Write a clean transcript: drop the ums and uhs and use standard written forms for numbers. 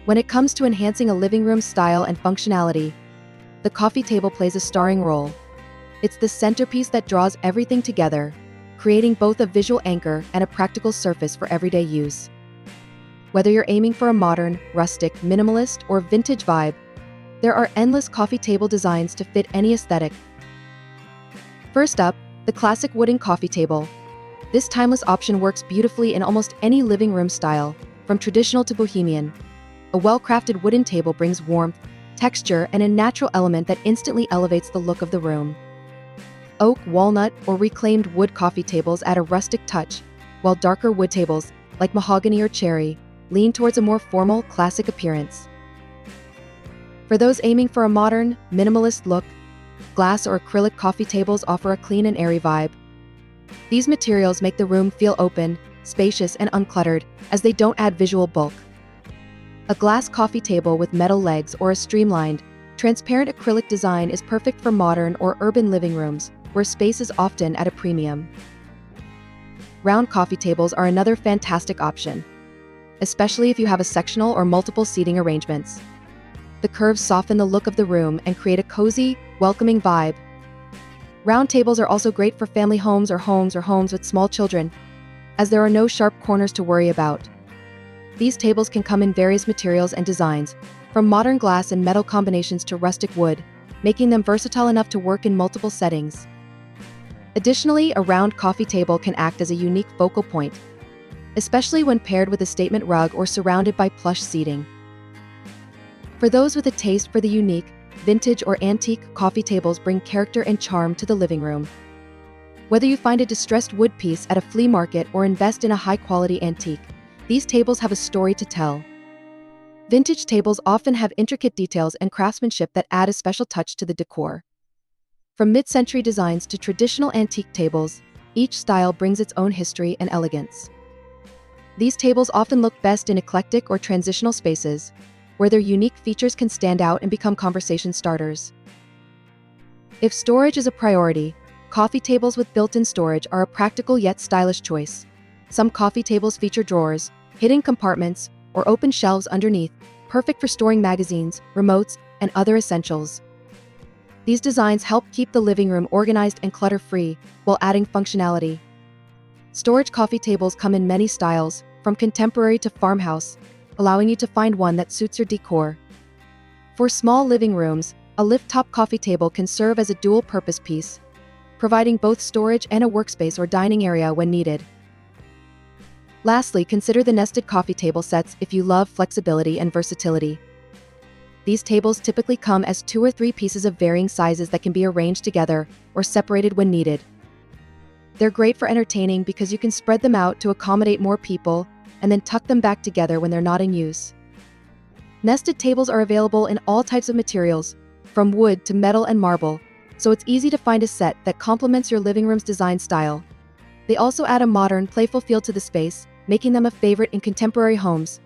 When it comes to enhancing a living room's style and functionality, the coffee table plays a starring role. It's the centerpiece that draws everything together, creating both a visual anchor and a practical surface for everyday use. Whether you're aiming for a modern, rustic, minimalist, or vintage vibe, there are endless coffee table designs to fit any aesthetic. First up, the classic wooden coffee table. This timeless option works beautifully in almost any living room style, from traditional to bohemian. A well-crafted wooden table brings warmth, texture, and a natural element that instantly elevates the look of the room. Oak, walnut, or reclaimed wood coffee tables add a rustic touch, while darker wood tables, like mahogany or cherry, lean towards a more formal, classic appearance. For those aiming for a modern, minimalist look, glass or acrylic coffee tables offer a clean and airy vibe. These materials make the room feel open, spacious, and uncluttered, as they don't add visual bulk. A glass coffee table with metal legs or a streamlined, transparent acrylic design is perfect for modern or urban living rooms, where space is often at a premium. Round coffee tables are another fantastic option, especially if you have a sectional or multiple seating arrangements. The curves soften the look of the room and create a cozy, welcoming vibe. Round tables are also great for family homes or homes with small children, as there are no sharp corners to worry about. These tables can come in various materials and designs, from modern glass and metal combinations to rustic wood, making them versatile enough to work in multiple settings. Additionally, a round coffee table can act as a unique focal point, especially when paired with a statement rug or surrounded by plush seating. For those with a taste for the unique, vintage or antique, coffee tables bring character and charm to the living room. Whether you find a distressed wood piece at a flea market or invest in a high-quality antique, these tables have a story to tell. Vintage tables often have intricate details and craftsmanship that add a special touch to the decor. From mid-century designs to traditional antique tables, each style brings its own history and elegance. These tables often look best in eclectic or transitional spaces, where their unique features can stand out and become conversation starters. If storage is a priority, coffee tables with built-in storage are a practical yet stylish choice. Some coffee tables feature drawers, hidden compartments, or open shelves underneath, perfect for storing magazines, remotes, and other essentials. These designs help keep the living room organized and clutter-free, while adding functionality. Storage coffee tables come in many styles, from contemporary to farmhouse, allowing you to find one that suits your decor. For small living rooms, a lift-top coffee table can serve as a dual-purpose piece, providing both storage and a workspace or dining area when needed. Lastly, consider the nested coffee table sets if you love flexibility and versatility. These tables typically come as 2 or 3 pieces of varying sizes that can be arranged together or separated when needed. They're great for entertaining because you can spread them out to accommodate more people and then tuck them back together when they're not in use. Nested tables are available in all types of materials, from wood to metal and marble, so it's easy to find a set that complements your living room's design style. They also add a modern, playful feel to the space, making them a favorite in contemporary homes.